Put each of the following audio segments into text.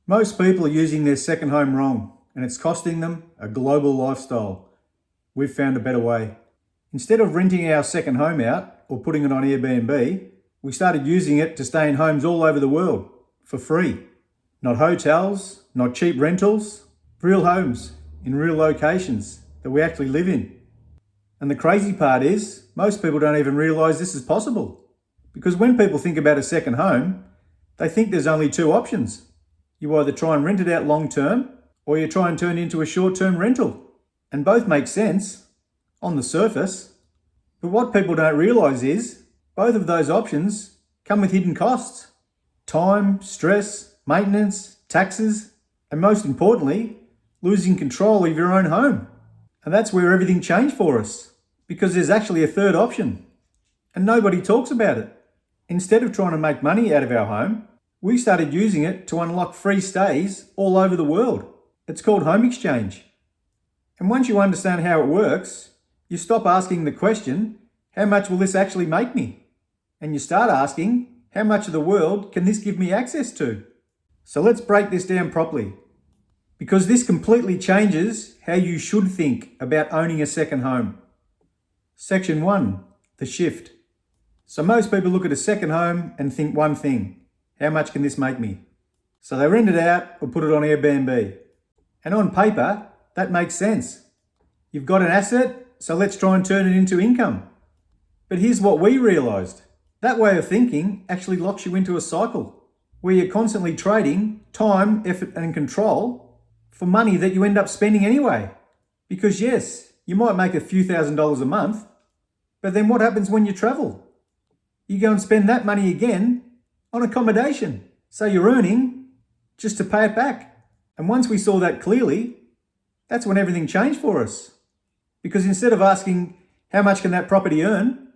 Most people are using their second home wrong, and it's costing them a global lifestyle. We've found a better way. Instead of renting our second home out or putting it on Airbnb, we started using it to stay in homes all over the world for free. Not hotels, not cheap rentals, real homes in real locations that we actually live in. And the crazy part is, most people don't even realise this is possible. Because when people think about a second home, they think there's only two options. You either try and rent it out long term, or you try and turn it into a short-term rental. And both make sense on the surface. But what people don't realise is, both of those options come with hidden costs. Time, stress, maintenance, taxes, and most importantly, losing control of your own home. And that's where everything changed for us, because there's actually a third option. And nobody talks about it. Instead of trying to make money out of our home, we started using it to unlock free stays all over the world. It's called home exchange. And once you understand how it works, you stop asking the question, how much will this actually make me? And you start asking, how much of the world can this give me access to? So let's break this down properly. Because this completely changes how you should think about owning a second home. Section 1, the shift. So most people look at a second home and think one thing. How much can this make me? So they rent it out or put it on Airbnb. And on paper, that makes sense. You've got an asset, so let's try and turn it into income. But here's what we realised. That way of thinking actually locks you into a cycle where you're constantly trading time, effort and control for money that you end up spending anyway. Because yes, you might make a few $1,000s a month, but then what happens when you travel? You go and spend that money again on accommodation. So you're earning just to pay it back. And once we saw that clearly, that's when everything changed for us. Because instead of asking, how much can that property earn?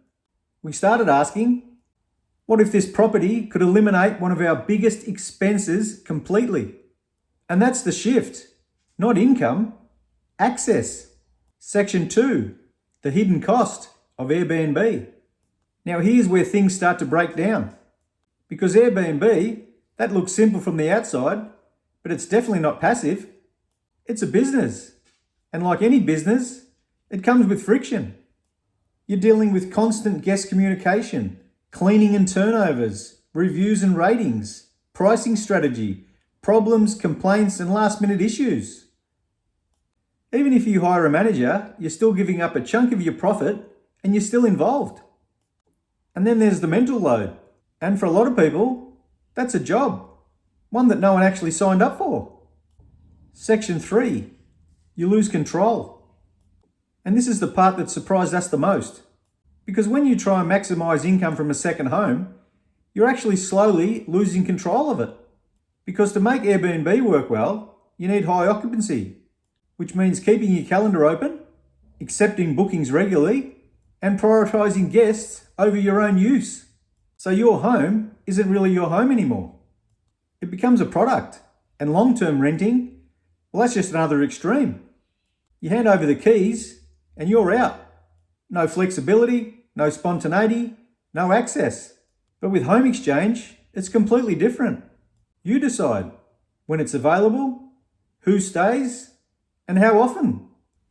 We started asking, what if this property could eliminate one of our biggest expenses completely? And that's the shift. Not income, access. Section 2, the hidden cost of Airbnb. Now here's where things start to break down. Because Airbnb, that looks simple from the outside, but it's definitely not passive. It's a business. And like any business, it comes with friction. You're dealing with constant guest communication, cleaning and turnovers, reviews and ratings, pricing strategy, problems, complaints, and last-minute issues. Even if you hire a manager, you're still giving up a chunk of your profit and you're still involved. And then there's the mental load. And for a lot of people, that's a job, one that no one actually signed up for. Section 3, you lose control. And this is the part that surprised us the most. Because when you try and maximize income from a second home, you're actually slowly losing control of it. Because to make Airbnb work well, you need high occupancy, which means keeping your calendar open, accepting bookings regularly, and prioritizing guests over your own use. So your home isn't really your home anymore. It becomes a product, and long-term renting, well, that's just another extreme. You hand over the keys and you're out. No flexibility, no spontaneity, no access. But with home exchange, it's completely different. You decide when it's available, who stays, and how often.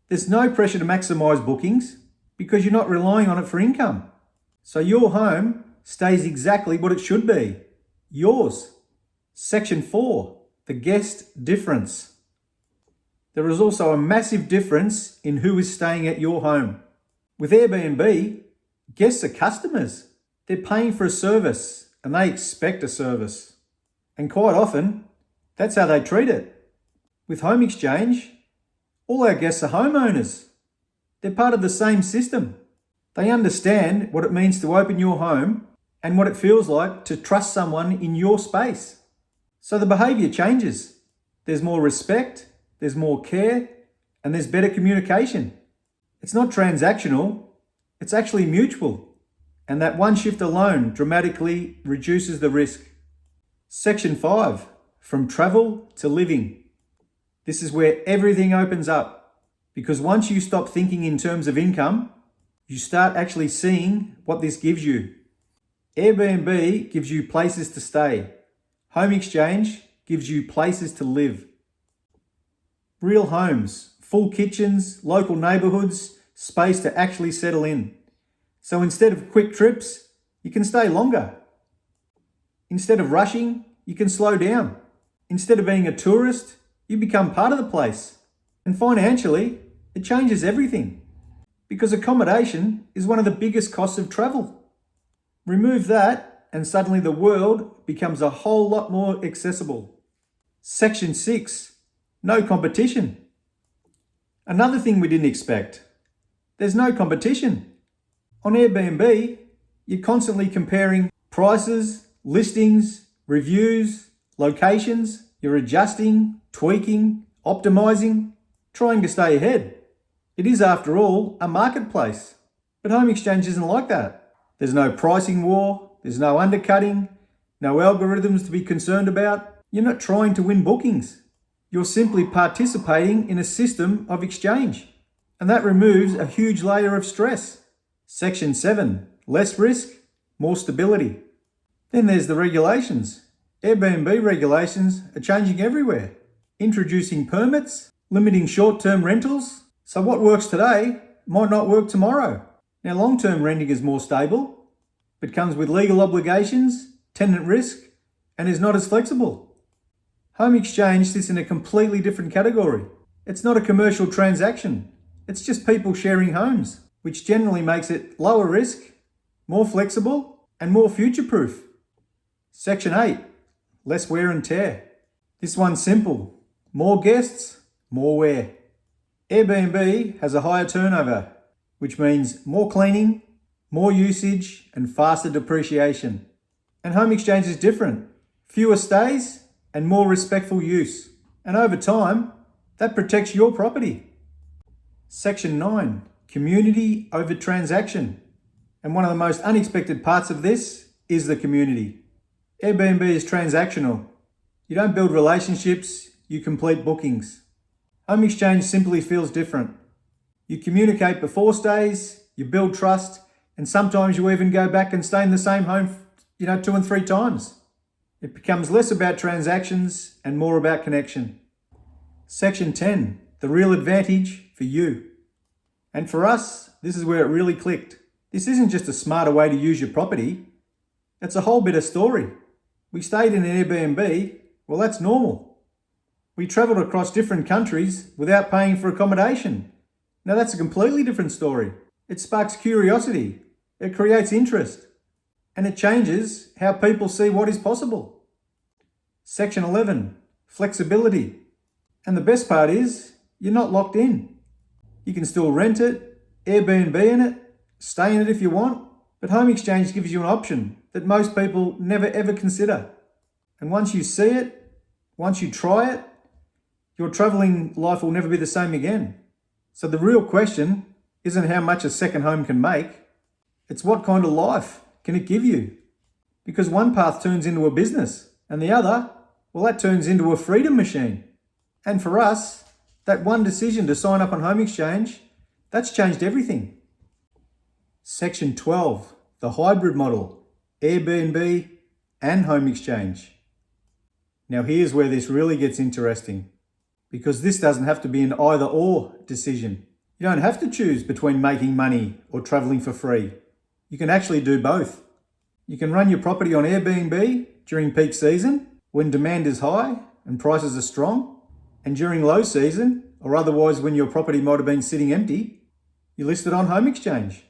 There's no pressure to maximize bookings because you're not relying on it for income. So your home stays exactly what it should be, yours. Section 4, the guest difference. There is also a massive difference in who is staying at your home. With Airbnb, guests are customers. They're paying for a service and they expect a service. And quite often, that's how they treat it. With home exchange, all our guests are homeowners. They're part of the same system. They understand what it means to open your home and what it feels like to trust someone in your space. So the behaviour changes. There's more respect, there's more care, and there's better communication. It's not transactional, it's actually mutual. And that one shift alone dramatically reduces the risk. Section 5, from travel to living. This is where everything opens up. Because once you stop thinking in terms of income, you start actually seeing what this gives you. Airbnb gives you places to stay. Home exchange gives you places to live. Real homes, full kitchens, local neighbourhoods, space to actually settle in. So instead of quick trips, you can stay longer. Instead of rushing, you can slow down. Instead of being a tourist, you become part of the place. And financially, it changes everything. Because accommodation is one of the biggest costs of travel. Remove that, and suddenly the world becomes a whole lot more accessible. Section 6. No competition. Another thing we didn't expect. There's no competition. On Airbnb, you're constantly comparing prices, listings, reviews, locations. You're adjusting, tweaking, optimizing, trying to stay ahead. It is, after all, a marketplace. But home exchange isn't like that. There's no pricing war, there's no undercutting, no algorithms to be concerned about. You're not trying to win bookings. You're simply participating in a system of exchange. And that removes a huge layer of stress. Section 7. Less risk, more stability. Then there's the regulations. Airbnb regulations are changing everywhere. Introducing permits, limiting short-term rentals. So what works today might not work tomorrow. Now, long-term renting is more stable, but comes with legal obligations, tenant risk, and is not as flexible. Home exchange sits in a completely different category. It's not a commercial transaction. It's just people sharing homes, which generally makes it lower risk, more flexible, and more future-proof. Section 8. Less wear and tear. This one's simple. More guests, more wear. Airbnb has a higher turnover, which means more cleaning, more usage, and faster depreciation. And home exchange is different. Fewer stays and more respectful use. And over time, that protects your property. Section 9. Community over transaction. And one of the most unexpected parts of this is the community. Airbnb is transactional. You don't build relationships, you complete bookings. Home exchange simply feels different. You communicate before stays, you build trust, and sometimes you even go back and stay in the same home, 2 and 3 times. It becomes less about transactions and more about connection. Section 10. The real advantage for you. And for us, this is where it really clicked. This isn't just a smarter way to use your property. It's a whole bit of story. We stayed in an Airbnb. Well, that's normal. We travelled across different countries without paying for accommodation. Now that's a completely different story. It sparks curiosity. It creates interest. And it changes how people see what is possible. Section 11. Flexibility. And the best part is, you're not locked in. You can still rent it, Airbnb in it, stay in it if you want, but home exchange gives you an option that most people never ever consider. And once you see it, once you try it, your travelling life will never be the same again. So the real question isn't how much a second home can make, it's what kind of life can it give you? Because one path turns into a business, and the other, well, that turns into a freedom machine. And for us, that one decision to sign up on home exchange, that's changed everything. Section 12, the hybrid model, Airbnb and home exchange. Now here's where this really gets interesting, because this doesn't have to be an either or decision. You don't have to choose between making money or traveling for free. You can actually do both. You can run your property on Airbnb during peak season when demand is high and prices are strong, and during low season, or otherwise when your property might have been sitting empty, you list it on home exchange.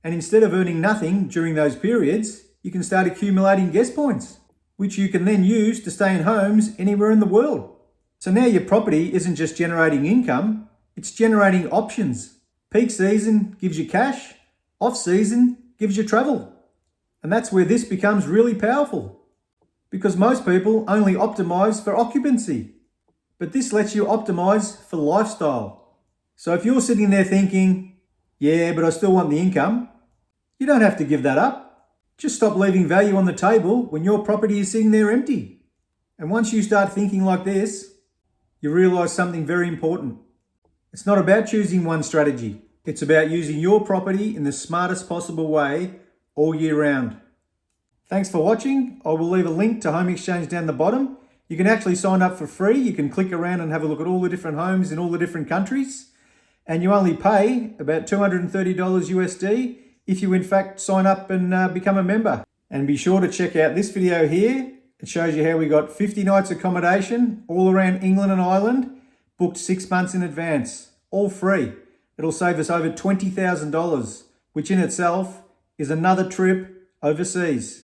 And instead of earning nothing during those periods, you can start accumulating guest points, which you can then use to stay in homes anywhere in the world. So now your property isn't just generating income, it's generating options. Peak season gives you cash, off season gives you travel. And that's where this becomes really powerful, because most people only optimize for occupancy, but this lets you optimize for lifestyle. So if you're sitting there thinking, yeah, but I still want the income, you don't have to give that up. Just stop leaving value on the table when your property is sitting there empty. And once you start thinking like this, you realize something very important. It's not about choosing one strategy. It's about using your property in the smartest possible way all year round. Thanks for watching. I will leave a link to home exchange down the bottom You can actually sign up for free. You can click around and have a look at all the different homes in all the different countries. And you only pay about $230 USD if you in fact sign up and become a member. And be sure to check out this video here. It shows you how we got 50 nights accommodation all around England and Ireland, booked 6 months in advance, all free. It'll save us over $20,000, which in itself is another trip overseas.